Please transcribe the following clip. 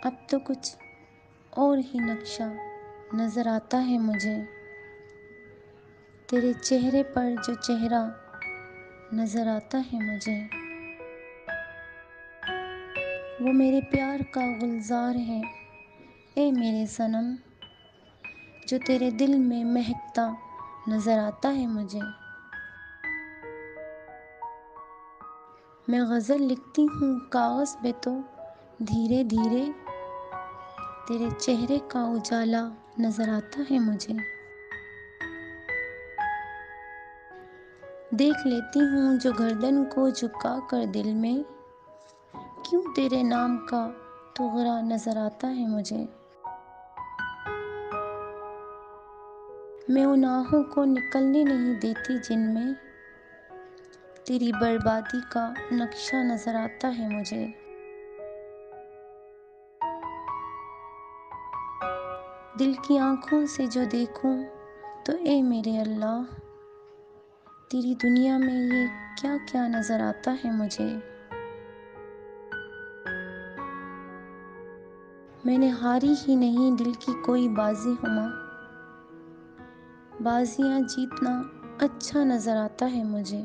अब तो कुछ और ही नक्शा नज़र आता है मुझे। तेरे चेहरे पर जो चेहरा नज़र आता है मुझे, वो मेरे प्यार का गुलजार है ए मेरे सनम, जो तेरे दिल में महकता नज़र आता है मुझे। मैं गज़ल लिखती हूँ कागज़ पे तो धीरे धीरे, तेरे चेहरे का उजाला नज़र आता है मुझे। देख लेती हूँ जो गर्दन को झुका कर दिल में, क्यों तेरे नाम का तोहरा नज़र आता है मुझे। मैं उन आहों को निकलने नहीं देती जिनमें तेरी बर्बादी का नक्शा नज़र आता है मुझे। दिल की आँखों से जो देखूं तो ए मेरे अल्लाह, तेरी दुनिया में ये क्या क्या नज़र आता है मुझे। मैंने हारी ही नहीं दिल की कोई बाजी हुमा, बाजियाँ जीतना अच्छा नज़र आता है मुझे।